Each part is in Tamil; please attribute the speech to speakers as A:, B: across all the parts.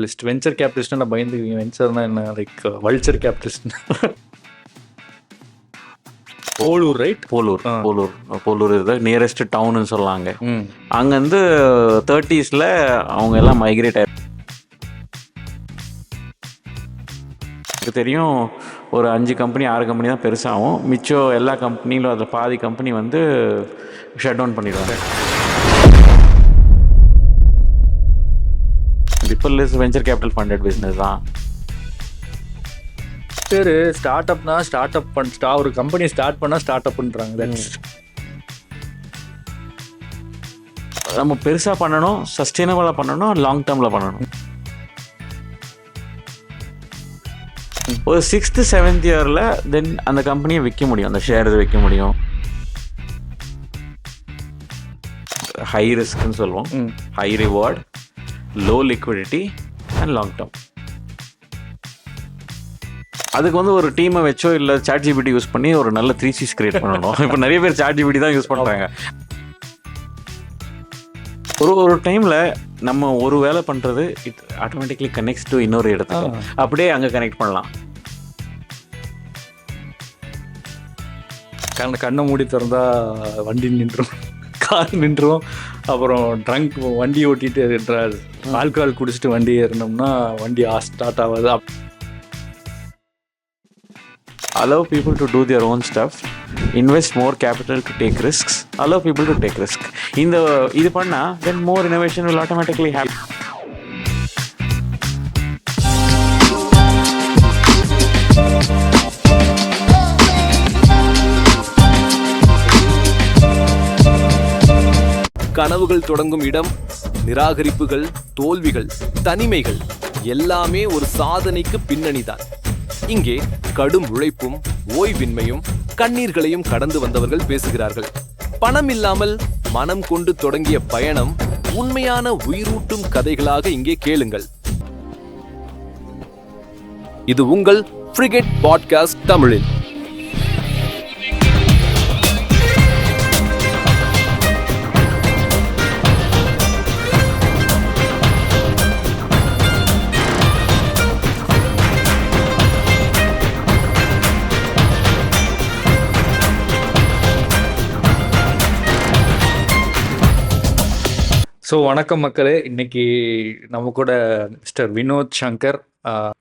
A: லிஸ்ட் வெஞ்சர் கேபிட்டலிஸ்ட் நான் பயந்துக்குவீங்க. வெஞ்சர்னா என்ன, like vulture capitalist. Polur right?
B: Polur இது நியரஸ்ட் டவுன்னு சொல்லாங்க. அங்கேருந்து 30s அவங்க எல்லாம் மைக்ரேட் ஆகி தெரியும். ஒரு 5 கம்பெனி 6 கம்பெனி தான் பெருசாகும். மிச்சம் எல்லா கம்பெனிலும் அதில் பாதி கம்பெனி வந்து ஷட் டவுன் பண்ணிடுவாங்க. ரிப்பல்ஸ் வெஞ்சர் கேபிட்டல் ஃபண்டட் பிஸ்னஸ் தான்.
A: பேர் ஸ்டார்ட் அப்னா ஸ்டார்ட் அப் ஒரு கம்பெனி ஸ்டார்ட் பண்ணால் ஸ்டார்ட் அப்ன்றாங்க.
B: நம்ம பெருசாக பண்ணணும், சஸ்டெயினபிளாக பண்ணணும், லாங் டேர்மில் பண்ணணும். ஒரு 6th 7th இயரில் தென் அந்த கம்பெனியை விற்க முடியும், அந்த ஷேர்ஸ் விற்க முடியும். ஹை ரிஸ்க்னு சொல்லுவோம், high reward, low liquidity and long term. அதுக்கு வந்து ஒரு டீமை வச்சோ இல்லை ChatGPT யூஸ் பண்ணி ஒரு நல்ல 3Cs கிரியேட் பண்ணணும். இப்போ நிறைய பேர் ChatGPT தான் யூஸ் பண்ணுறாங்க. ஒரு டைமில் நம்ம ஒரு வேலை பண்ணுறது இட் ஆட்டோமேட்டிக்லி கனெக்ட்ஸ் டு இன்னொரு இடத்துக்கு, அப்படியே அங்கே கனெக்ட் பண்ணலாம்.
A: கண்ணை மூடி திறந்தா வண்டி நின்றும், கார் நின்றும். அப்புறம் ட்ரங்க் வண்டி ஓட்டிட்டு ஆல்கஹால் குடிச்சிட்டு வண்டி ஏறினோம்னா வண்டி ஸ்டார்ட் ஆகாது.
B: Allow people to do their own stuff, invest more capital to take risks, allow people to take risk. இது பண்ணா then more innovation will automatically happen.
C: கனவுகள் தொடங்கும் இடம், நிராகரிப்புகள், தோல்விகள், தனிமைகள் எல்லாமே ஒரு சாதனைக்கு பின்னணிதான். இங்கே கடும் உழைப்பும் ஓய்வின்மையும் கண்ணீர்களையும் கடந்து வந்தவர்கள் பேசுகிறார்கள். பணம் இல்லாமல் மனம் கொண்டு தொடங்கிய பயணம் உண்மையான உயிரூட்டும் கதைகளாக இங்கே கேளுங்கள். இது உங்கள் ஃப்ரிகேட் பாட்காஸ்ட் தமிழில்.
A: ஸோ வணக்கம் மக்களே, இன்னைக்கு நம்ம கூட மிஸ்டர் வினோத் சங்கர்.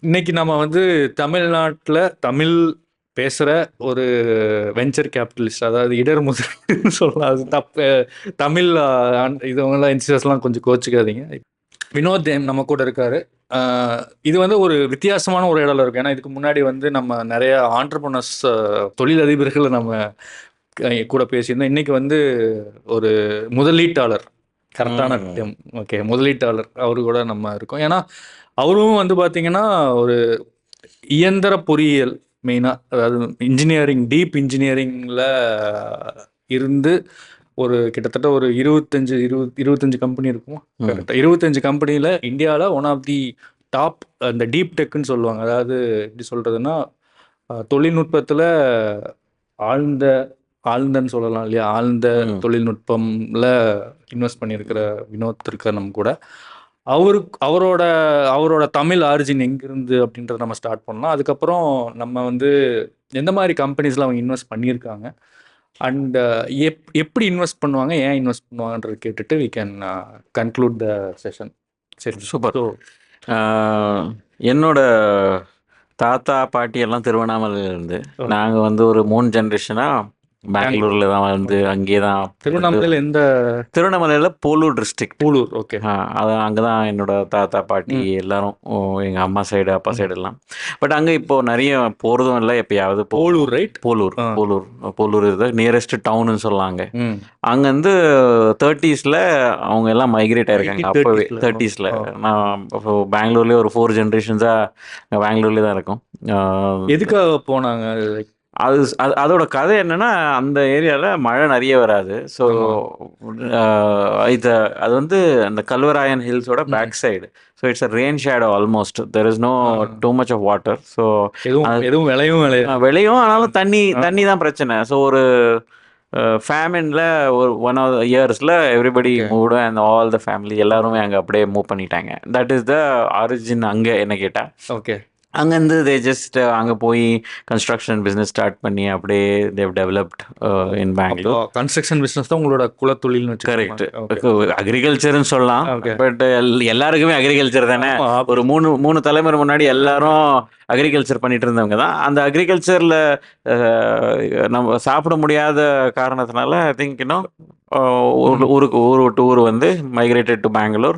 A: இன்னைக்கு நம்ம வந்து தமிழ்நாட்டில் தமிழ் பேசுகிற ஒரு வெஞ்சர் கேபிட்டலிஸ்ட், அதாவது இடர் முதலீடுன்னு சொல்லலாம். அது தப்பு, தமிழ் இதுவங்களாம் இன்சியஸ்லாம் கொஞ்சம் கோச்சிக்காதீங்க. வினோத் நம்ம கூட இருக்காரு. இது வந்து ஒரு வித்தியாசமான ஒரு இடத்துல இருக்கு. ஏன்னா இதுக்கு முன்னாடி வந்து நம்ம நிறைய ஆண்டர்பிரனர்ஸ், தொழிலதிபர்களை நம்ம கூட பேசியிருந்தோம். இன்னைக்கு வந்து ஒரு முதலீட்டாளர், கரெக்டான ஓகே, முதலீட்டாளர் அவரு கூட நம்ம இருக்கோம். ஏன்னா அவரும் வந்து பார்த்தீங்கன்னா ஒரு இயந்திர பொறியியல் மெயினாக, அதாவது இன்ஜினியரிங், டீப் இன்ஜினியரிங்கில் இருந்து ஒரு கிட்டத்தட்ட ஒரு 25 கம்பெனி இருக்கும். கரெக்டாக 25 கம்பெனியில் இந்தியாவில் ஒன் ஆஃப் தி டாப் அந்த டீப் டெக்குன்னு சொல்லுவாங்க. அதாவது எப்படி சொல்கிறதுன்னா, தொழில்நுட்பத்தில் ஆழ்ந்தன்னு சொல்லலாம் இல்லையா, ஆழ்ந்த தொழில்நுட்பம்ல இன்வெஸ்ட் பண்ணியிருக்கிற வினோத் இருக்கார் நம்ம கூட. அவரோட தமிழ் ஆரிஜின் எங்கிருந்து அப்படின்றத நம்ம ஸ்டார்ட் பண்ணலாம். அதுக்கப்புறம் நம்ம வந்து எந்த மாதிரி கம்பெனிஸில் அவங்க இன்வெஸ்ட் பண்ணியிருக்காங்க அண்ட் எப்படி இன்வெஸ்ட் பண்ணுவாங்க, ஏன் இன்வெஸ்ட் பண்ணுவாங்கன்றது கேட்டுட்டு we can conclude the session. சரி,
B: சூப்பர். என்னோட தாத்தா பாட்டி எல்லாம் திருவண்ணாமலையிலேருந்து, நாங்கள் வந்து ஒரு 3 ஜென்ரேஷனாக பெங்களூர்ல தான் வந்து அங்கே தான்.
A: திருவண்ணாமலையில் எந்த?
B: திருவண்ணாமலையில் போலூர் டிஸ்ட்ரிக்ட்.
A: போலூர், ஓகே.
B: அதான் அங்கே தான் என்னோட தாத்தா பாட்டி எல்லாரும், எங்கள் அம்மா சைடு அப்பா சைடு எல்லாம். பட் அங்கே இப்போ நிறைய போகிறதும் இல்லை, எப்பயாவது.
A: போலூர் ரைட்?
B: போலூர் இது நியரஸ்ட் டவுன்னு சொல்லாங்க. அங்கேருந்து 30s அவங்க எல்லாம் மைக்ரேட் ஆயிருக்காங்க. அப்போவே 30s. நான் இப்போ பெங்களூர்லேயே ஒரு 4 ஜென்ரேஷன்ஸாக பெங்களூர்லேயே தான் இருக்கும்.
A: எதுக்காக போனாங்க?
B: அதோட கதை என்னன்னா, அந்த ஏரியாவில் மழை நிறைய வராது. ஸோ அது வந்து அந்த கல்வராயன் ஹில்ஸோட back side. So it's a rain shadow almost. There is no too much of water. So
A: எதுவும் விளையும்,
B: ஆனாலும் தண்ணி தான் பிரச்சனை. ஸோ ஒரு ஃபேமினில் ஒரு 1 ஆஃப் இயர்ஸில் everybody moved and all the family எல்லாருமே அங்கே அப்படியே மூவ் பண்ணிட்டாங்க. தட் இஸ் த ஆரிஜின் அங்கே என்ன கேட்டால்.
A: ஓகே.
B: அங்கேருந்து தே ஜஸ்ட் அங்கே போய் கன்ஸ்ட்ரக்ஷன் பிஸ்னஸ் ஸ்டார்ட் பண்ணி அப்படியே தேவ் developed in Bangalore.
A: Construction business தான் உங்களோட குலத்தொழில்னு வச்சு.
B: கரெக்ட். அக்ரிகல்ச்சர்னு சொல்லலாம். பட் எல்லாருக்குமே அக்ரிகல்ச்சர் தானே. ஒரு மூணு தலைமுறை முன்னாடி எல்லாரும் அக்ரிகல்ச்சர் பண்ணிட்டு இருந்தவங்க தான். அந்த அக்ரிகல்ச்சரில் நம்ம சாப்பிட முடியாத காரணத்தினால ஐ திங்க் இன்னும் ஊர் வந்து மைக்ரேட்டட் டு பெங்களூர்.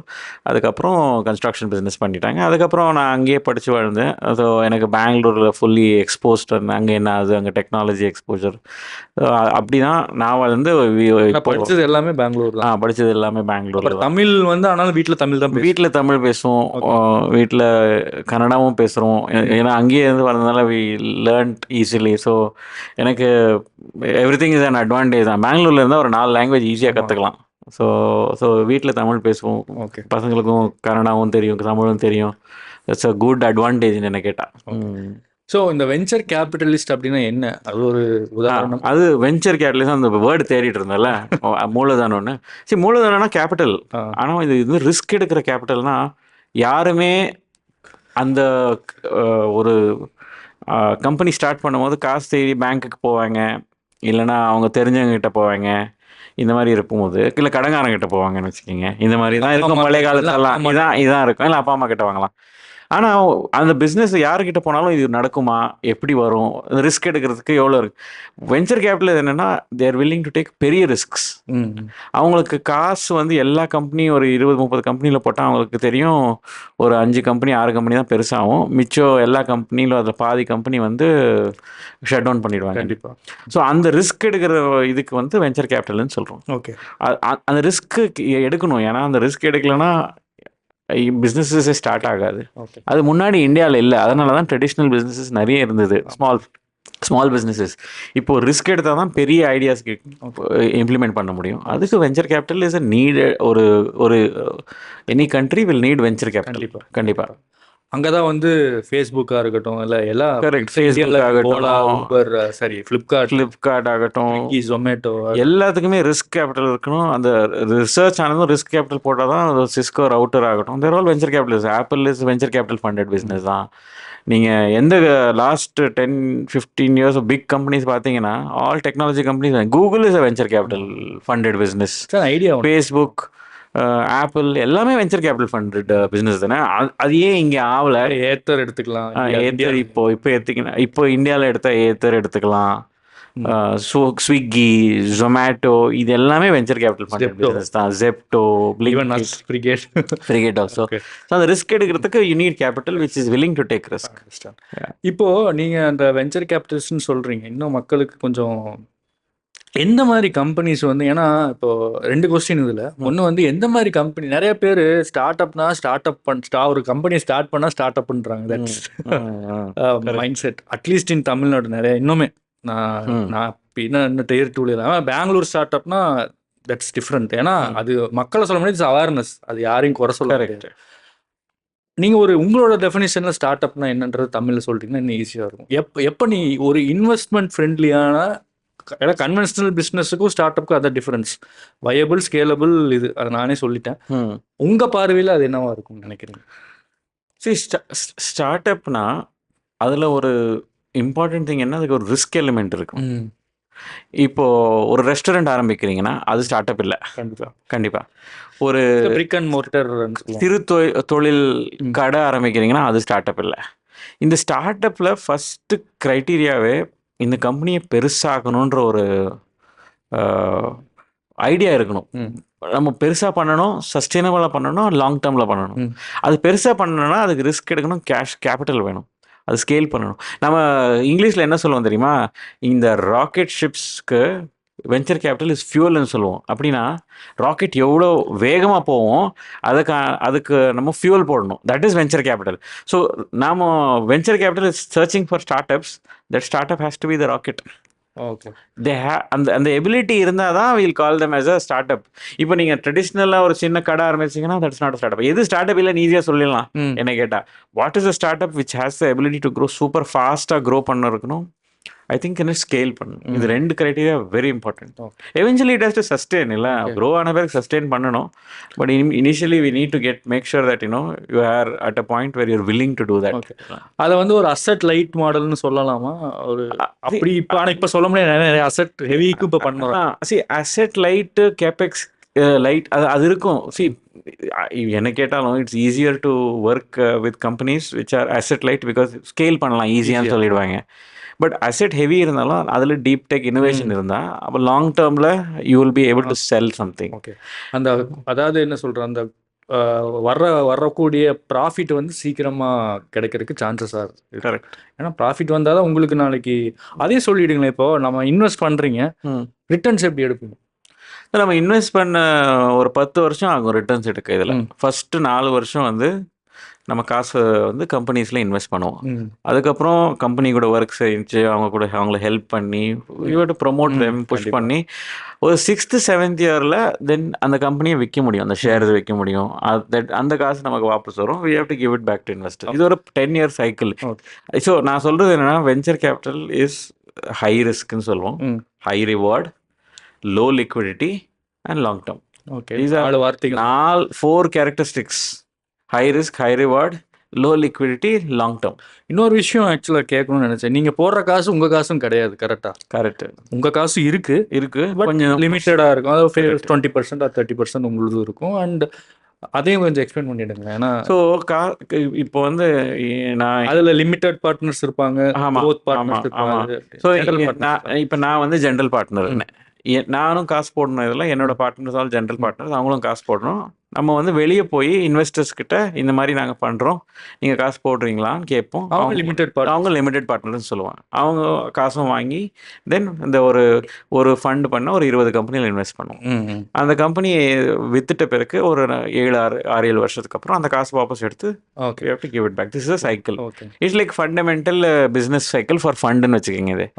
B: அதுக்கப்புறம் கன்ஸ்ட்ரக்ஷன் பிஸ்னஸ் பண்ணிட்டாங்க. அதுக்கப்புறம் நான் அங்கேயே படித்து வாழ்ந்தேன். ஸோ எனக்கு பெங்களூரில் ஃபுல்லி எக்ஸ்போஸ்ட் இருந்தேன். அங்கே என்ன ஆகுது, அங்கே டெக்னாலஜி எக்ஸ்போஜர். அப்படி தான் நான் வந்து
A: படித்தது எல்லாமே பெங்களூர் தான்.
B: படித்தது எல்லாமே பெங்களூர்.
A: தமிழ் வந்து ஆனாலும் வீட்டில் தமிழ் தான்.
B: வீட்டில் தமிழ் பேசுவோம், வீட்டில் கன்னடாவும் பேசுகிறோம். ஏன்னா அங்கேயே இருந்து வளர்ந்தனால வி லேர்ன்ட் ஈஸிலி. ஸோ எனக்கு every thing is an advantage தான். பெங்களூரில் இருந்தால் ஒரு 4 லாங்குவேஜ் ஈஸியாக கற்றுக்கலாம். ஸோ வீட்டில் தமிழ் பேசுவோம்.
A: ஓகே.
B: பசங்களுக்கும் கன்னடாவும் தெரியும், தமிழும் தெரியும். இட்ஸ் அ குட் அட்வான்டேஜ்னு என்ன கேட்டால்.
A: ஸோ இந்த வெஞ்சர் கேபிட்டலிஸ்ட் அப்படின்னா என்ன? அது ஒரு உதாரணம்.
B: அது வெஞ்சர் கேபிட்டலிஸ்ட் அந்த வேர்டு தேடிட்டு இருந்தேன்ல, மூலதனம்னு. சரி, மூலதனம்னா கேபிட்டல். ஆனால் இது ரிஸ்க் எடுக்கிற கேபிட்டல்னா யாருமே அந்த ஒரு கம்பெனி ஸ்டார்ட் பண்ணும்போது காசு தேடி பேங்க்குக்கு போவாங்க, இல்லைனா அவங்க தெரிஞ்சவங்ககிட்ட போவாங்க. இந்த மாதிரி இருக்கும்போது இல்லை கடங்காரங்கிட்ட போவாங்கன்னு வச்சுக்கோங்க. இந்த மாதிரி தான் இருக்கும் பழைய காலத்துலலாம். இதான் இருக்கும். இல்லை அப்பா அம்மா கிட்ட வாங்கலாம். ஆனால் அந்த பிஸ்னஸ் யாருக்கிட்ட போனாலும் இது நடக்குமா, எப்படி வரும், ரிஸ்க் எடுக்கிறதுக்கு எவ்வளோ இருக்குது. வெஞ்சர் கேபிட்டல் என்னென்னா தேர் வில்லிங் டு டேக் பெரிய ரிஸ்க்ஸ். அவங்களுக்கு காசு வந்து எல்லா கம்பெனியும் ஒரு 20-30 கம்பெனியில் போட்டால் அவங்களுக்கு தெரியும் ஒரு 5 கம்பெனி 6 கம்பெனி தான் பெருசாகும். மிச்சம் எல்லா கம்பெனியிலும் அதில் பாதி கம்பெனி வந்து ஷட் டவுன் பண்ணிடுவாங்க.
A: கண்டிப்பாக.
B: ஸோ அந்த ரிஸ்க் எடுக்கிற இதுக்கு வந்து வெஞ்சர் கேபிட்டல்னு சொல்கிறோம்.
A: ஓகே. அந்த
B: ரிஸ்க்கு எடுக்கணும். ஏன்னா அந்த ரிஸ்க் எடுக்கலைன்னா பிஸ்னஸஸே ஸ்டார்ட் ஆகாது. அது முன்னாடி இந்தியாவில் இல்லை. அதனால தான் ட்ரெடிஷ்னல் பிஸ்னஸஸ் நிறைய இருந்தது, ஸ்மால் பிஸ்னஸஸ். இப்போது ரிஸ்க் எடுத்தால் தான் பெரிய ஐடியாஸ்க்கு இம்ப்ளிமெண்ட் பண்ண முடியும். அதுக்கு venture capital is a need. ஒரு any country will need venture capital. கண்டிப்பாக.
A: அங்கே தான் வந்து ஃபேஸ்புக்காக இருக்கட்டும், இல்லை எல்லா
B: ஃப்ளிப்கார்ட் ஆகட்டும்,
A: ஜொமேட்டோ,
B: எல்லாத்துக்குமே ரிஸ்க் கேபிட்டல் இருக்கணும். அந்த ரிசர்ச் ஆனதும் ரிஸ்க் கேபிட்டல் போட்டால் தான் சிஸ்கோ ரவுட்டர் ஆகட்டும், they're all venture capital. Apple is venture capital funded business தான். நீங்கள் எந்த லாஸ்ட் 10-15 இயர்ஸ் பிக் கம்பெனிஸ் பார்த்தீங்கன்னா all technology companies. Google is a venture capital funded business.
A: Idea.
B: Facebook, Apple எல்லாமே வெஞ்சர் கேபிட்டல் ஃபண்டட் பிஸ்னஸ் தானே. அது ஏன் இங்கே ஆகலை?
A: ஏத்தர் எடுத்துக்கலாம்.
B: ஏத்தர் இப்போ எடுத்துக்கலாம். இப்போ இந்தியாவில் எடுத்தால் ஏத்தர் எடுத்துக்கலாம். ஸ்விக்கி, ஜொமேட்டோ, இது எல்லாமே வெஞ்சர் கேபிட்டல் ஃபண்டட் பிஸ்னஸ் தான். Zepto, frigate also. ஸோ அந்த ரிஸ்க் எடுக்கிறதுக்கு you need capital which is willing to take risk.
A: இப்போது நீங்கள் அந்த வெஞ்சர் கேபிட்டலிஸ்ட்னு சொல்கிறீங்க, இன்னும் மக்களுக்கு கொஞ்சம் எந்த மாதிரி கம்பெனிஸ் வந்து, ஏன்னா இப்போ 2 கொஸ்டின் இதில். ஒன்று வந்து எந்த மாதிரி கம்பெனி, நிறைய பேர் ஸ்டார்ட் அப் ஒரு கம்பெனி ஸ்டார்ட் பண்ணால் ஸ்டார்ட் அப்ன்றாங்க. That's mindset. At least in Tamil Nadu நிறைய இன்னுமே. நான் இன்னும் Tier 2 இல்லாமல் பெங்களூர் ஸ்டார்ட் அப்னா தட்ஸ் டிஃப்ரெண்ட். ஏன்னா அது மக்களை சொல்ல முடியாது, இட்ஸ் அவேர்னஸ். அது யாரையும் குறை சொல்ல முடியாது. நீங்கள் உங்களோட டெஃபினேஷனில் ஸ்டார்ட் அப்னா என்னன்றது தமிழில் சொல்லிட்டீங்கன்னா இன்னும் ஈஸியாக இருக்கும். எப்போ நீ ஒரு இன்வெஸ்ட்மெண்ட் ஃப்ரெண்ட்லியான, ஏன்னா கன்வென்ஷனல் பிஸ்னஸுக்கும் ஸ்டார்ட் அப்புக்கும் அதான் டிஃப்ரென்ஸ். வயபிள், ஸ்கேலபிள், இது அதை நானே சொல்லிட்டேன். உங்கள் பார்வையில் அது என்னவா இருக்கும்னு நினைக்கிறீங்க?
B: சரி, ஸ்டார்ட் அப்னா அதில் ஒரு இம்பார்ட்டன்ட் திங் என்ன, அதுக்கு ஒரு ரிஸ்க் எலிமெண்ட் இருக்கும். இப்போது ஒரு ரெஸ்டாரண்ட் ஆரம்பிக்கிறீங்கன்னா அது ஸ்டார்ட் அப் இல்லை. கண்டிப்பாக. ஒரு
A: பிரிக் அண்ட் மோர்ட்டர்
B: சிறு தொழில் கடை ஆரம்பிக்கிறீங்கன்னா அது ஸ்டார்ட் அப் இல்லை. இந்த ஸ்டார்ட் அப்பில் ஃபஸ்ட்டு க்ரைட்டீரியாவே இந்த கம்பெனியை பெருசாகணுன்ற ஒரு ஐடியா இருக்கணும். நம்ம பெருசாக பண்ணணும், சஸ்டெயினபிளாக பண்ணணும், லாங் டேர்மில் பண்ணணும். அது பெருசாக பண்ணணும்னா அதுக்கு ரிஸ்க் எடுக்கணும், கேபிட்டல் வேணும், அது ஸ்கேல் பண்ணணும். நம்ம இங்கிலீஷில் என்ன சொல்லுவோம் தெரியுமா, இந்த ராக்கெட் ஷிப்ஸ்க்கு வெஞ்சர் கேபிட்டல் இஸ் ஃபியூவல்னு சொல்லுவோம். அப்படின்னா ராக்கெட் எவ்வளோ வேகமாக போவோம், அதுக்கு நம்ம ஃபியூவல் போடணும். That is venture capital. So நாம் venture capital is searching for start ups. That start up has to be the rocket.
A: Okay.
B: அந்த எபிலிட்டி இருந்தால் தான் will call them as a start up. இப்போ நீங்கள் ட்ரெடிஷ்னலாக ஒரு சின்ன கடை ஆரம்பிச்சிங்கன்னா தட்ஸ் நாட் ஸ்டார்ட் அப். எது ஸ்டார்ட் அப் இல்லை ஈஸியாக சொல்லிடலாம். என்ன கேட்டால் what is a start up which has the ability to grow super ஃபாஸ்ட்டாக க்ரோ பண்ண இருக்கணும். ஐ திங்க் என்ன ஸ்கேல் பண்ணணும். இது 2 criteria very important. Eventually it has to sustain. இல்லை க்ரோ ஆன பிறகு சஸ்டெயின் பண்ணணும். But initially we need to get make sure that you are at a point where you're willing to do that.
A: அதை வந்து ஒரு அசெட் லைட் மாடல்னு சொல்லலாமா? ஒரு அப்படி இப்போ ஆனால் இப்போ சொல்ல முடியாது, நிறைய அசெட் ஹெவிக்கு இப்போ பண்ணுறோம்.
B: அசெட் லைட்டு கேபெக்ஸ் லைட் அது இருக்கும். என்ன கேட்டாலும் it's easier to work with companies which are asset light because scale பண்ணலாம் ஈஸியான்னு சொல்லிடுவாங்க. பட் அசெட் ஹெவி இருந்தாலும் அதில் டீப் டெக் இனோவேஷன் இருந்தால் அப்போ லாங் டேர்மில் you will be able to sell something.
A: Okay, அந்த அதாவது என்ன சொல்கிறேன், அந்த வரக்கூடிய ப்ராஃபிட் வந்து சீக்கிரமாக கிடைக்கிறதுக்கு சான்சஸ் ஆகுது.
B: கரெக்ட்.
A: ஏன்னா ப்ராஃபிட் வந்தால் தான் உங்களுக்கு நாளைக்கு அதே சொல்லிவிடுங்களேன். இப்போது நம்ம இன்வெஸ்ட் பண்ணுறீங்க, ரிட்டர்ன்ஸ் எப்படி எடுப்பீங்க?
B: நம்ம இன்வெஸ்ட் பண்ண ஒரு 10 வருஷம் ஆகும் ரிட்டர்ன்ஸ் எடுக்க. இதில் ஃபஸ்ட்டு 4 வருஷம் வந்து நம்ம காசு வந்து கம்பெனிஸில் இன்வெஸ்ட் பண்ணுவோம். அதுக்கப்புறம் கம்பெனி கூட ஒர்க் செஞ்சு அவங்கள ஹெல்ப் பண்ணி டு ப்ரொமோட் தெம் புஷ் பண்ணி ஒரு 6th 7th இயரில் தென் அந்த கம்பெனியை விற்க முடியும், அந்த ஷேர்ஸ் விற்க முடியும். அந்த காசு நமக்கு வாபஸ் வரும். We have to give it back to investor. இது ஒரு 10 year சைக்கிள். ஸோ நான் சொல்கிறது என்னென்னா, வெஞ்சர் கேபிட்டல் இஸ் ஹை ரிஸ்க்னு சொல்லுவோம், high reward, low liquidity and long term.
A: Okay,
B: these are 4 characteristics: high risk, high reward, low liquidity, long term.
A: இன்னொரு விஷயம் ஆக்சுவலாக கேட்கணும்னு நினச்சேன். நீங்கள் போடுற காசு உங்கள் காசும் கிடையாது. கரெக்டாக?
B: கரெக்ட்.
A: உங்கள் காசு இருக்குது, பட் கொஞ்சம் லிமிட்டடாக இருக்கும். அதாவது 20% or 30% உங்களுது இருக்கும். அண்ட் அதையும் கொஞ்சம் எக்ஸ்பிளைன் பண்ணிடுங்க. ஏன்னா
B: ஸோ இப்போ வந்து நான்
A: அதில் லிமிட்டட் பார்ட்னர்ஸ் இருப்பாங்க,
B: ஸோ இப்போ நான் வந்து ஜென்ரல் பார்ட்னர். நானும் காசு போடணும். இதெல்லாம் என்னோட பார்ட்னர்ஸ் ஆல் ஜென்ரல் பார்ட்னர்ஸ், அவங்களும் காசு போடணும். நம்ம வந்து வெளியே போய் இன்வெஸ்டர்ஸ் கிட்ட இந்த மாதிரி நாங்கள் பண்ணுறோம், நீங்கள் காசு போடுறீங்களான்னு கேட்போம். அவங்க லிமிடெட் பார்ட்னர்னு சொல்லுவாங்க. அவங்க காசும் வாங்கி தென் இந்த ஒரு ஃபண்ட் பண்ண ஒரு 20 கம்பெனியில் இன்வெஸ்ட் பண்ணுவோம். அந்த கம்பெனியை வித்துட்ட பிறகு ஒரு 7-7 வருஷத்துக்கு அப்புறம் அந்த காசு வாபஸ் எடுத்து give it back. This is a cycle. It's like fundamental business cycle for ஃபண்டுன்னு வச்சுக்கோங்க.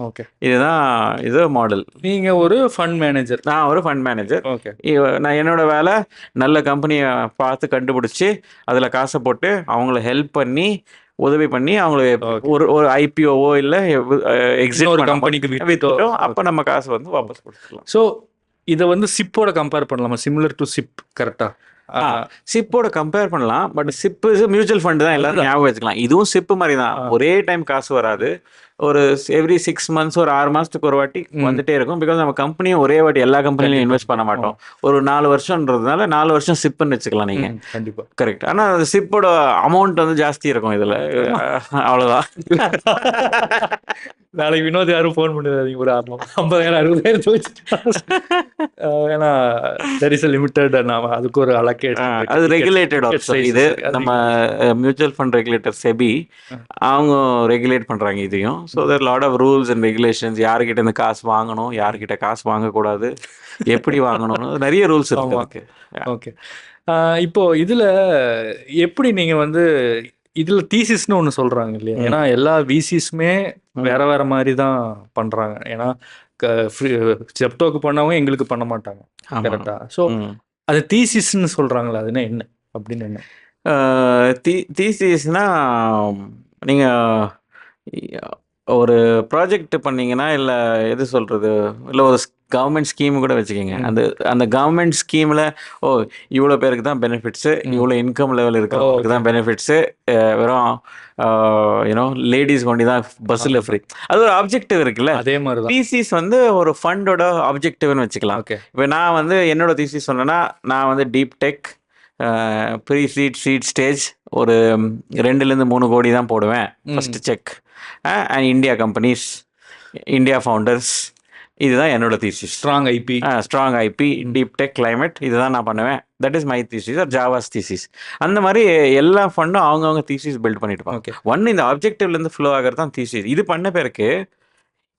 B: இது மாடல்.
A: நீங்கள் ஒரு ஃபண்ட் மேனேஜர்,
B: நான் ஒரு ஃபண்ட் மேனேஜர். நான் என்னோட வேலை நல்ல கம்பெனியை பார்த்து கண்டுபிடிச்சி அதில் காசை போட்டு அவங்கள ஹெல்ப் பண்ணி உதவி பண்ணி அவங்களுக்கு ஒரு ஐபிஓவோ இல்லை எக்ஸிட் ஒரு கம்பெனிக்கு விற்றோம், அப்போ நம்ம காசு வந்து வாபஸ் கொடுத்துக்கலாம்.
A: ஸோ இதை வந்து சிப்போட கம்பேர் பண்ணலாமா? Similar to chip. கரெக்டாக?
B: சிப்போட கம்பேர் பண்ணலாம். பட் சிப்பு மியூச்சுவல் ஃபண்டு தான், எல்லாரும் ஞாபகம் வச்சுக்கலாம். இதுவும் சிப்பு மாதிரி தான். ஒரே டைம் காசு வராது. ஒரு எவ்ரி 6 months ஒரு 6 மாதத்துக்கு ஒரு வாட்டி வந்துட்டே இருக்கும். பிகாஸ் நம்ம கம்பெனியும் ஒரே வாட்டி எல்லா கம்பெனிலையும் இன்வெஸ்ட் பண்ண மாட்டோம். ஒரு 4 வருஷம்ன்றதுனால 4 வருஷம் சிப்புன்னு வச்சுக்கலாம் நீங்கள்.
A: கண்டிப்பாக
B: கரெக்ட். ஆனால் அந்த சிப்போட அமௌண்ட் வந்து ஜாஸ்தி இருக்கும் இதில். அவ்வளோதான்.
A: நாளைக்கு வினோத் யாரும் ஃபோன் பண்ணிடாதீங்க, ஒரு 50,000 60,000 ஏன்னா தெர் இஸ் லிமிட்டட். நாம அதுக்கு ஒரு அலோகேட்,
B: அது ரெகுலேட்டட். இது நம்ம மியூச்சுவல் ஃபண்ட் ரெகுலேட்டர் செபி அவங்க ரெகுலேட் பண்ணுறாங்க இதையும். So there lot of rules and regulations. யாருக்கிட்ட இந்த காசு வாங்கணும், யாருக்கிட்ட காசு வாங்கக்கூடாது, எப்படி வாங்கணும்னு நிறைய ரூல்ஸ் இருக்கு.
A: ஓகே, இப்போ இதில் எப்படி நீங்கள் வந்து இதில் தீசிஸ்னு ஒன்று சொல்கிறாங்க இல்லையா? ஏன்னா எல்லா விசிஸுமே வேற மாதிரி தான் பண்ணுறாங்க. ஏன்னா ஜெப்டோக்கு பண்ணவங்க எங்களுக்கு பண்ண மாட்டாங்க. கரெக்டாக? ஸோ அது தீசிஸ்ன்னு சொல்கிறாங்களா? அதுன்னா என்ன அப்படின்னு? என்ன
B: தீசிஸ்னா, நீங்கள் ஒரு ப்ராஜெக்ட் பண்ணீங்கன்னா, இல்லை எது சொல்கிறது, இல்லை ஒரு கவர்மெண்ட் ஸ்கீம் கூட வச்சுக்கோங்க. அந்த கவர்மெண்ட் ஸ்கீமில் இவ்வளோ பேருக்கு தான் பெனிஃபிட்ஸு, இவ்வளோ இன்கம் லெவல் இருக்கிறவங்களுக்கு தான் பெனிஃபிட்ஸு, வெறும் லேடிஸ் கொண்டு தான் பஸ்ஸில் ஃப்ரீ. அது ஒரு ஆப்ஜெக்டிவ் இருக்குல்ல.
A: அதே மாதிரி தான்
B: தீசிஸ் வந்து ஒரு ஃபண்டோட ஆப்ஜெக்டிவ்னு வச்சுக்கலாம். இப்போ நான் வந்து என்னோட தீசிஸ் சொன்னேன்னா, நான் வந்து deep tech pre seed stage ஒரு 2-3 கோடி தான் போடுவேன் first check. And India companies, India founders, இதுதான் என்னோட thesis. Strong IP, deep tech, climate, இதுதான் நான் பண்ணுவேன். That is my thesis or ஜாவாஸ் தீசிஸ். அந்த மாதிரி எல்லா ஃபண்டும் அவங்கவுங்க தீசிஸ் பில்ட் பண்ணிட்டு ஒன்று இந்த ஆப்ஜெக்டிவ்லேருந்து ஃப்ளோ ஆகிறது தான் தீசிஸ். இது பண்ண பிறகு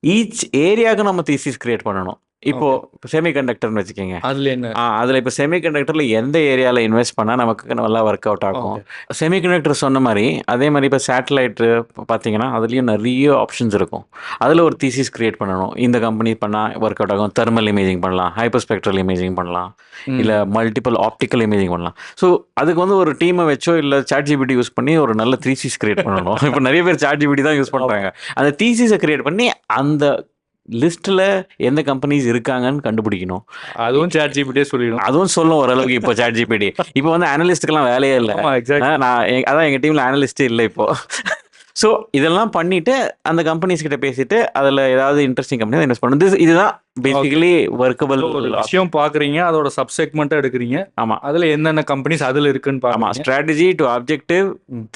B: ஈச் ஏரியாவுக்கு நம்ம தீசிஸ் கிரியேட் பண்ணணும். இப்போ செமிகண்டக்டர்னு வச்சுக்கோங்க.
A: அதுல என்ன
B: அதில் இப்போ செமிகண்டக்டரில் எந்த ஏரியாவில் இன்வெஸ்ட் பண்ணால் நமக்கு நல்லா ஒர்க் அவுட் ஆகும். செமிகண்டக்டர் சொன்ன மாதிரி அதே மாதிரி இப்போ சேட்டலைட்டு பார்த்தீங்கன்னா அதுலேயும் நிறைய ஆப்ஷன்ஸ் இருக்கும். அதில் ஒரு தீசிஸ் கிரியேட் பண்ணணும். இந்த கம்பெனி பண்ணால் ஒர்க் அவுட் ஆகும். தெர்மல் இமேஜிங் பண்ணலாம், ஹைப்பர் ஸ்பெக்ட்ரல் இமேஜிங் பண்ணலாம், இல்லை மல்டிபிள் ஆப்டிக்கல் இமேஜிங் பண்ணலாம். ஸோ அதுக்கு வந்து ஒரு டீமை வச்சோ இல்லை ChatGPT யூஸ் பண்ணி ஒரு நல்ல தீசிஸ் கிரியேட் பண்ணணும். இப்போ நிறைய பேர் ChatGPT தான் யூஸ் பண்ணுறாங்க. அந்த தீசிஸை கிரியேட் பண்ணி அந்த லிஸ்ட்டில் எந்த கம்பெனிஸ் இருக்காங்கன்னு கண்டுபிடிக்கணும்.
A: அதுவும் ChatGPT சொல்லிடும்.
B: அதுவும் சொல்லும் ஓரளவுக்கு. இப்போ ChatGPT இப்போ வந்து அனலிஸ்ட்டுக்கெல்லாம் வேலையே இல்லை. அதான் எங்கள் டீமில் அனலிஸ்ட்டே இல்லை இப்போ. ஸோ இதெல்லாம் பண்ணிவிட்டு அந்த கம்பெனிஸ் கிட்ட பேசிட்டு அதில் ஏதாவது இன்ட்ரெஸ்டிங் கம்பெனி இன்வெஸ்ட் பண்ணுறது. இதுதான் பேசிக்கலி ஒர்க்கபிள்.
A: ஒரு விஷயம் பார்க்குறீங்க, அதோட சப்செக்மெண்ட்டாக எடுக்கிறீங்க. ஆமாம், அதில் என்னென்ன கம்பெனிஸ் அதில் இருக்குன்னு பார்க்கலாம்.
B: ஸ்ட்ராட்டஜி டு ஆப்ஜெக்டிவ்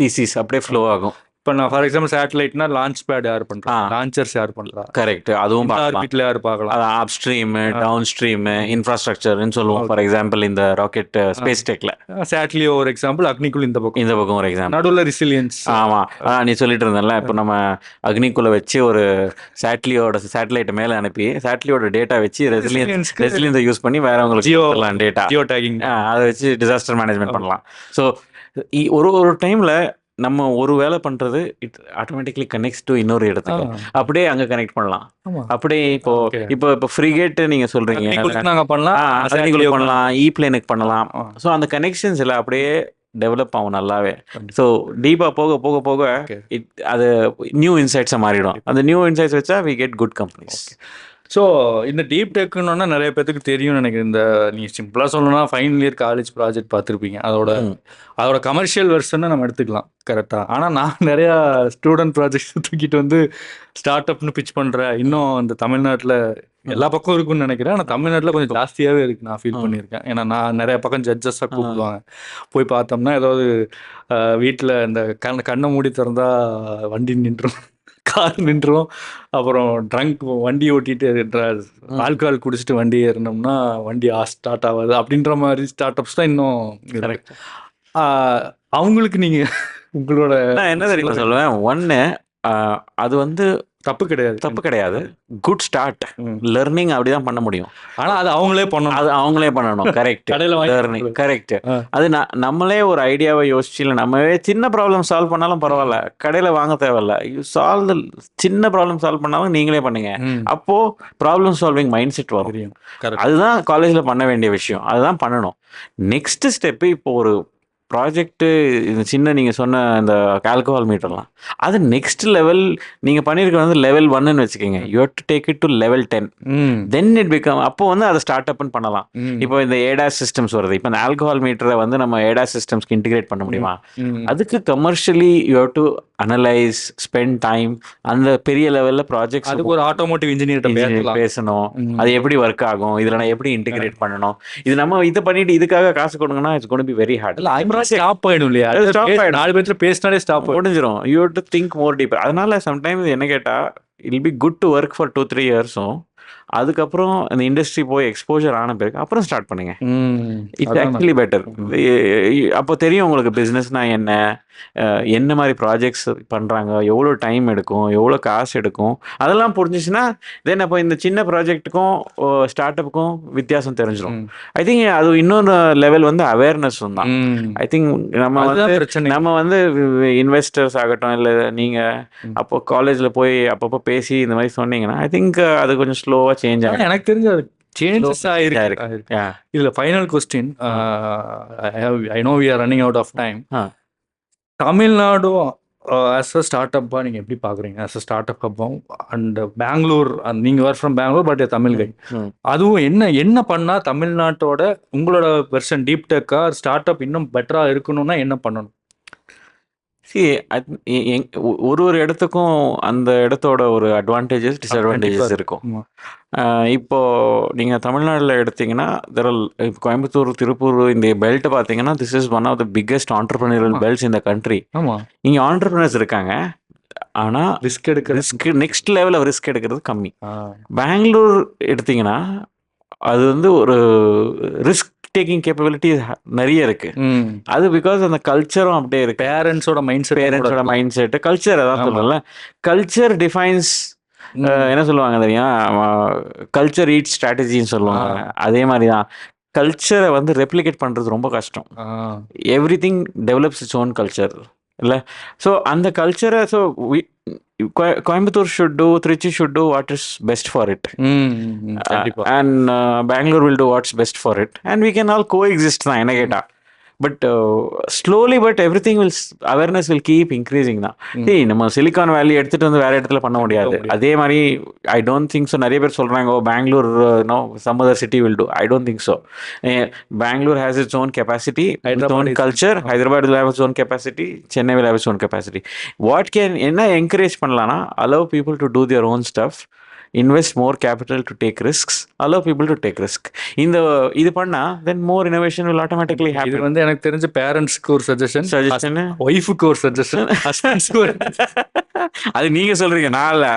B: தீசிஸ் அப்படியே ஃப்ளோ ஆகும்.
A: இப்போ நான் ஃபார் எக்ஸாம்பிள் சேட்டலைட்னா லான்ச் பேட் யார் பண்ணுறா, லான்ச்சர்ஸ் யார் பண்ணுறா,
B: கரெக்ட், அதுவும்
A: வீட்டில் யார் பார்க்கலாம்.
B: அது அப் ஸ்ட்ரீம், டவுன் ஸ்ட்ரீம், இன்ஃப்ராஸ்ட்ரக்சர்னு சொல்லுவோம். ஃபார் எக்ஸாம்பிள் இந்த ராக்கெட் ஸ்பேஸ் டெக்ல
A: சேட்லியோ ஒரு எக்ஸாம்பிள், அக்னிக்குள் இந்த பக்கம்
B: ஒரு எக்ஸாம்பிள்,
A: நடுவில் ரெசிலியன்ஸ்.
B: ஆமாம், நீ சொல்லிட்டு இருந்தல. இப்போ நம்ம அக்னிக்குள்ள வச்சு ஒரு சேட்டலைட்டை மேலே அனுப்பி சேட்டலியோட டேட்டா வச்சு ரெசிலியன்ஸை யூஸ் பண்ணி வேறவங்களுக்கு டேட்டா ஜியோ டேகிங் அதை வச்சு டிசாஸ்டர் மேனேஜ்மெண்ட் பண்ணலாம். ஸோ ஒரு டைமில் நம்ம ஒரு வேலை பண்றது இட் ஆட்டோமேட்டிக்லி கனெக்ட்ஸ் டு இன்னொரு இடத்துக்கு, அப்படியே அங்க கனெக்ட் பண்ணலாம். அப்படியே இப்போ ஃப்ரிகேட் நீங்க சொல்றீங்க பண்ணலாம், பிளேனுக்கு பண்ணலாம். ஸோ அந்த கனெக்ஷன்ஸ் எல்லாம் அப்படியே டெவலப் ஆகும் நல்லாவே. ஸோ டீப்பாக போக போக போக அது நியூ இன்சைட்ஸாக மாறிடும். அந்த நியூ இன்சைட்ஸ் வச்சா we get good companies.
A: So இந்த டீப் டெக்குன்னா நிறைய பேத்துக்கு தெரியும்னு நினைக்கிறேன். இந்த நீங்கள் சிம்பிளாக சொல்லணும்னா ஃபைனல் இயர் காலேஜ் ப்ராஜெக்ட் பார்த்துருப்பீங்க. அதோட கமர்ஷியல் வெர்ஷனை நம்ம எடுத்துக்கலாம், கரெக்டாக. ஆனால் நான் நிறையா ஸ்டூடெண்ட் ப்ராஜெக்ட்ஸ் தூக்கிட்டு வந்து ஸ்டார்ட் அப்னு பிச் பண்ணுறேன். இன்னும் இந்த தமிழ்நாட்டில் எல்லா பக்கம் இருக்குன்னு நினைக்கிறேன். ஆனால் தமிழ்நாட்டில் கொஞ்சம் ஜாஸ்தியாகவே இருக்குது, நான் ஃபீல் பண்ணியிருக்கேன். ஏன்னா நான் நிறைய பக்கம் ஜட்ஜஸாக கூப்பிடுவாங்க. போய் பார்த்தோம்னா ஏதாவது வீட்டில் இந்த கண்ணை மூடி திறந்தா வண்டி நின்றும், கார் நின்றும், அப்புறம் ட்ரங்க் வண்டி ஓட்டிட்டு ஆல்கஹால் குடிச்சிட்டு வண்டி ஏறினோம்னா வண்டி ஸ்டார்ட் ஆகாது அப்படின்ற மாதிரி ஸ்டார்ட் அப்ஸ் தான் இன்னும் இருக்கு. அவங்களுக்கு நீங்கள் உங்களோட
B: நான் என்ன தெரியுமா சொல்லுவேன், ஒன்று அது வந்து
A: தப்பு கிடையாது,
B: குட் ஸ்டார்ட். லெர்னிங் அப்படிதான் பண்ண முடியும்.
A: ஆனால் அது அவங்களே பண்ணணும்.
B: Correct, learning correct. அது நம்மளே ஒரு ஐடியாவை யோசிச்சு, இல்லை நம்மவே சின்ன ப்ராப்ளம் சால்வ் பண்ணாலும் பரவாயில்ல, கடையில் வாங்க தேவையில்ல. யூ சால்வ் த சின்ன ப்ராப்ளம் சால்வ் பண்ணாலும் நீங்களே பண்ணுங்க. அப்போ ப்ராப்ளம் சால்விங் மைண்ட் செட் வரும். அதுதான் காலேஜில் பண்ண வேண்டிய விஷயம், அதுதான் பண்ணணும். நெக்ஸ்ட் ஸ்டெப்பு இப்போ ஒரு ப்ராஜெக்ட்டு சின்ன நீங்கள் சொன்ன இந்த ஆல்கஹால் மீட்டர்லாம் அது நெக்ஸ்ட் லெவல் நீங்கள் பண்ணியிருக்கிறது வந்து லெவல் 1ன்னு வச்சுக்கோங்க. You have to take it to level 10. Then it become, அப்போ வந்து அதை ஸ்டார்ட் அப்னு பண்ணலாம். இப்போ இந்த ஏடாஸ் சிஸ்டம்ஸ் வருது. இப்போ இந்த ஆல்கஹால் மீட்டரை வந்து நம்ம ஏடாஸ் சிஸ்டம்ஸ்க்கு இன்டிகிரேட் பண்ண முடியுமா? அதுக்கு commercially you have to analyse, spend time. அந்த பெரிய லெவலில் ப்ராஜெக்ட்ஸ்,
A: அதுக்கு ஒரு ஆட்டோமோட்டிவ் இன்ஜினியர் பேசணும்.
B: அது எப்படி ஒர்க் ஆகும், இதில் நான் எப்படி இன்டிகிரேட் பண்ணணும். இது நம்ம இதை பண்ணிட்டு இதுக்காக காசு கொடுங்கன்னா it's gonna be very hard.
A: Stop ஆயிடும் இல்லையா? 4 பேர்ல பேசினாலே ஸ்டாப்
B: முடிஞ்சிடும். You have to think more deeper. அதனால சம்டைம்ஸ் என்ன கேட்டால் it will be good to work for 2-3 இயர்ஸும் அதுக்கப்புறம் அந்த இண்டஸ்ட்ரி போய் எக்ஸ்போஜர் ஆன பிறகு அப்புறம் ஸ்டார்ட் பண்ணுங்க. It's actually better. அப்போ தெரியும் உங்களுக்கு பிஸ்னஸ்னா என்ன மாதிரி ப்ராஜெக்ட்ஸ் பண்ணுறாங்க, எவ்வளோ டைம் எடுக்கும், எவ்வளோ காசு எடுக்கும், அதெல்லாம் புரிஞ்சிச்சுன்னா தென் அப்போ இந்த சின்ன ப்ராஜெக்ட்டுக்கும் ஸ்டார்ட் அப்புக்கும் வித்தியாசம் தெரிஞ்சிடும். ஐ திங்க் அது இன்னொரு லெவல் வந்து அவேர்னஸ் தான். ஐ திங்க் நம்ம வந்து இன்வெஸ்டர்ஸ் ஆகட்டும், இல்லை நீங்கள் அப்போ காலேஜில் போய் அப்பப்போ பேசி இந்த மாதிரி சொன்னீங்கன்னா ஐ திங்க் அது கொஞ்சம் ஸ்லோவாக சேஞ்ச் ஆகும்.
A: எனக்கு தெரிஞ்ச சேஞ்சஸ் ஆயிருக்கு. இதில் final question, I know we are running out of time. Tamil Nadu as a start அப்பாக நீங்கள் எப்படி பார்க்குறீங்க? ஆஸ் அ ஸ்டார்ட் அப் ஹப்பும் அண்ட் பெங்களூர், நீங்கள் where from Bangalore but Tamil guy, அதுவும் என்ன பண்ணால் தமிழ்நாட்டோட உங்களோட வெர்ஷன் டீப் டெக்காக ஸ்டார்ட் அப் இன்னும் பெட்டராக இருக்கணும்னா என்ன பண்ணணும்?
B: ஒரு இடத்துக்கும் அந்த இடத்தோட ஒரு அட்வான்டேஜஸ், டிஸ்அட்வான்டேஜஸ் இருக்கும். இப்போ நீங்கள் தமிழ்நாட்டில் எடுத்தீங்கன்னா இப்போ கோயம்புத்தூர், திருப்பூர் இந்த பெல்ட் பார்த்தீங்கன்னா this is one of the biggest entrepreneurial belts இந்த கண்ட்ரி. இங்கே ஆண்டர்பிரினர்ஸ் இருக்காங்க, ஆனால் ரிஸ்க் நெக்ஸ்ட் லெவலில் ரிஸ்க் எடுக்கிறது கம்மி. பெங்களூர் எடுத்தீங்கன்னா அது வந்து ஒரு ரிஸ்க் டேக்கிங் கேப்பபிலிட்டி நிறைய இருக்கு. அது பிகாஸ் அந்த கல்ச்சரும் அப்படியே இருக்கு. பேரண்ட்ஸோட மைண்ட் செட், கல்ச்சர் அதான் சொல்லல, கல்ச்சர் டிஃபைன்ஸ் என்ன சொல்லுவாங்க தெரியும், கல்ச்சர் ஈட் ஸ்ட்ராட்டஜின்னு சொல்லுவாங்க. அதே மாதிரி தான் கல்ச்சரை வந்து ரெப்ளிகேட் பண்ணுறது ரொம்ப கஷ்டம். Everything develops it's own culture இல்லை. ஸோ அந்த கல்ச்சரை Coimbatore should do, Trichy should do what is best for it, and Bangalore will do what's best for it, and we can all go coexist என்ன கேட்டால். But slowly but everything awareness will keep increasing தான். நம்ம சிலிகான் வேலி எடுத்துகிட்டு வந்து வேறு இடத்துல பண்ண முடியாது. அதே மாதிரி ஐ டோன்ட் திங்க் ஸோ. நிறைய பேர் சொல்கிறாங்க Bangalore no some other city will do. I don't think so. Bangalore has its own capacity, its own culture. Hyderabad will have its own capacity, Chennai will have its own capacity. What can என்ன என்கரேஜ் பண்ணலான்னா, allow people to do their own stuff, invest more capital to take risks, allow people to take risk. இது பண்ணா then more innovation will automatically happen.
A: இது வந்து எனக்கு தெரிஞ்ச பேரண்ட்ஸ்க்கு ஒரு சஜஷன், ஒய்ஃபுக்கு ஒரு சஜஷன், ஹஸ்பண்ட்ஸ்க்கு ஒரு
B: அது நீங்க சொல்றீங்க, நான் இல்ல.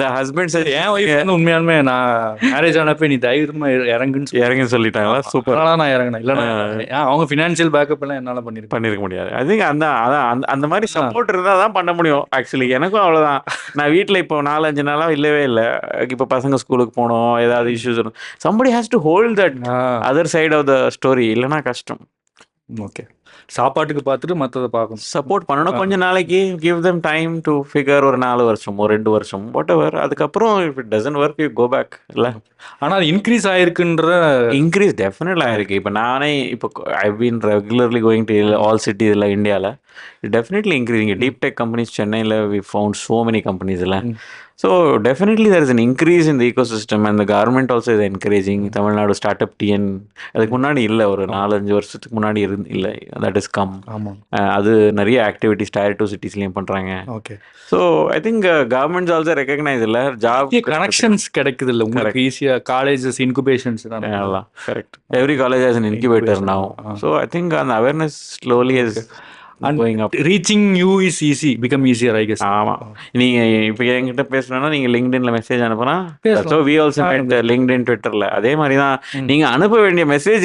B: the husband said
A: N wife வந்து உண்மையாலுமே நான் மேரேஜ் ஆனப்ப நீ தைரியமா இறங்குன்னு
B: சொல்லிட்டாங்களா? சூப்பர்.
A: நான் இறங்கினேன். இல்லைன்னா அவங்க ஃபினான்ஷியல் பேக்கப் எல்லாம் என்னால பண்ணிருக்க முடியாது.
B: அது அந்த மாதிரி சப்போர்ட் இருந்தால் தான் பண்ண முடியும். ஆக்சுவலி எனக்கும் அவ்வளோதான். நான் வீட்டில் இப்போ 4-5 நாளாக இல்லவே இல்லை. இப்போ பசங்க ஸ்கூலுக்கு போனோம், ஏதாவது இஷ்யூஸ் வரும், somebody has to hold that other side of the story. இல்லைன்னா கஷ்டம்.
A: ஓகே, சாப்பாட்டுக்கு பார்த்துட்டு மற்றதை பார்க்கணும்,
B: சப்போர்ட் பண்ணணும் கொஞ்ச நாளைக்கு. Give them time to figure. ஒரு 4 வருஷம், ஒரு 2 வருஷம், வாட் எவர். அதுக்கப்புறம் if it doesn't work you go back. இல்லை,
A: ஆனால் அது இன்க்ரீஸ்
B: இன்க்ரீஸ் டெஃபினெட்லாம் ஆயிருக்கு. இப்போ நானே இப்போ I been regularly going to all cities இல்லை இந்தியாவில். Definitely increasing. Deep tech companies சென்னையில் we found so many companies இல்லை. So definitely there is an increase in the ecosystem, and the government also is encouraging. Tamil Nadu start up TN அதுக்கு முன்னாடி இல்லை, ஒரு 4-5 வருஷத்துக்கு முன்னாடி இல்லை. That is come. அது நிறைய ஆக்டிவிட்டிஸ் டயர் 2 சிட்டிஸ்லையும் பண்ணுறாங்க.
A: Okay.
B: So I think government also recognise இல்லை. ஜாப்
A: கனெக்ஷன்ஸ் கிடைக்குது இல்லை உங்களுக்கு ஈஸியாக. காலேஜஸ் இன்குபேஷன்ஸ் தான்
B: எல்லாம் correct. Every college has an incubator now. So I think an awareness slowly is going up.
A: Reaching you is easy, become easier, I guess.
B: ஆமாம். நீங்கள் இப்போ என்கிட்ட பேசணும்னா நீங்கள் லிங்க்டின்ல மெசேஜ் அனுப்புனா, so we also made LinkedIn, ட்விட்டரில் அதே மாதிரி தான். நீங்கள் அனுப்ப வேண்டிய மெசேஜ்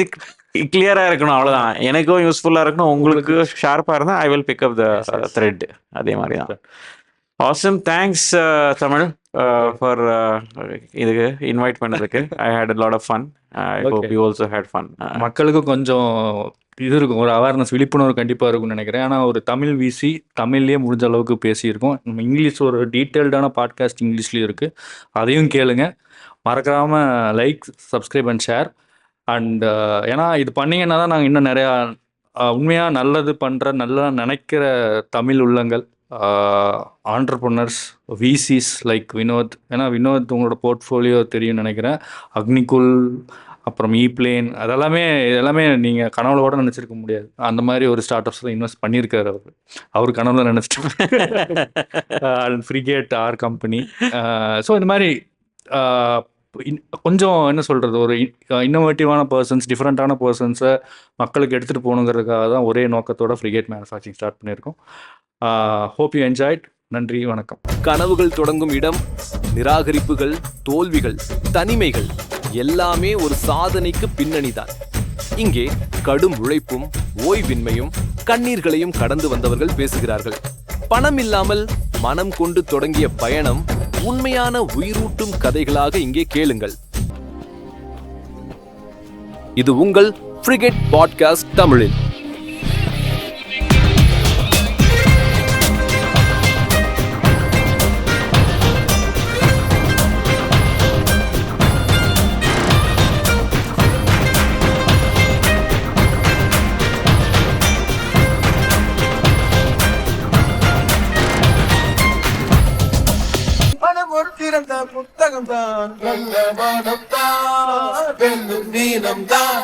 B: கிளியராக இருக்கணும், அவ்வளோதான். எனக்கும் யூஸ்ஃபுல்லாக இருக்கணும், உங்களுக்கு ஷார்ப்பாக இருந்தால் I will pick up the thread. அதே மாதிரி தான். ஆசம். தேங்க்ஸ் தமிழ் ஃபார் இதுக்கு இன்வைட் பண்ணதுக்கு. ஐ had a lot of fun. I hope you also had fun.
A: மக்களுக்கு கொஞ்சம் இது இருக்கும், ஒரு அவேர்னஸ், விழிப்புணர்வு கண்டிப்பாக இருக்கும்னு நினைக்கிறேன். ஆனால் ஒரு தமிழ் விசி தமிழ்லேயே முடிஞ்ச அளவுக்கு பேசியிருக்கோம். நம்ம இங்கிலீஷ் ஒரு டீட்டெயில்டான பாட்காஸ்ட் இங்கிலீஷ்லேயும் இருக்குது, அதையும் கேளுங்க. மறக்காமல் like, subscribe and share. And ஏன்னா இது பண்ணிங்கன்னா தான் நாங்கள் இன்னும் நிறையா உண்மையாக நல்லது பண்ணுற, நல்லா நினைக்கிற தமிழ் உள்ளங்கள், ஆண்டர்ப்ரனர்ஸ், விசிஸ் லைக் வினோத். ஏன்னா வினோத் உங்களோட போர்ட்ஃபோலியோ தெரியும்னு நினைக்கிறேன். அக்னிகுல், அப்புறம் இப்ளேன், எல்லாமே நீங்கள் கனவுல கூட நினச்சிருக்க முடியாது. அந்த மாதிரி ஒரு ஸ்டார்ட் அப்ஸில் இன்வெஸ்ட் பண்ணியிருக்காரு அவர் கனவுல நினச்சிட்டு. Frigate R company. ஸோ இந்த மாதிரி கொஞ்சம் என்ன சொல்கிறது, ஒரு இன்னோவேட்டிவான பர்சன்ஸ், டிஃப்ரெண்ட்டான பர்சன்ஸை மக்களுக்கு எடுத்துகிட்டு போகணுங்கிறதுக்காக தான் ஒரே நோக்கத்தோட ஃப்ரிகேட் மேனுஃபேக்சரிங் ஸ்டார்ட் பண்ணியிருக்கோம். Hope you enjoyed. நன்றி, வணக்கம்.
C: கனவுகள் தொடங்கும் இடம், நிராகரிப்புகள், தோல்விகள், தனிமைகள் எல்லாமே ஒரு சாதனைக்கு பின்னணிதான். இங்கே கடும் உழைப்பும் ஓய்வின்மையும் கண்ணீர்களையும் கடந்து வந்தவர்கள் பேசுகிறார்கள். பணம் இல்லாமல் மனம் கொண்டு தொடங்கிய பயணம் உண்மையான உயிரூட்டும் கதைகளாக இங்கே கேளுங்கள். இது உங்கள் ஃப்ரிகேட் பாட்காஸ்ட் தமிழில்.
D: புத்தகம் தான் நல்ல வானம் தான் வெல்லும் நீளம் தான்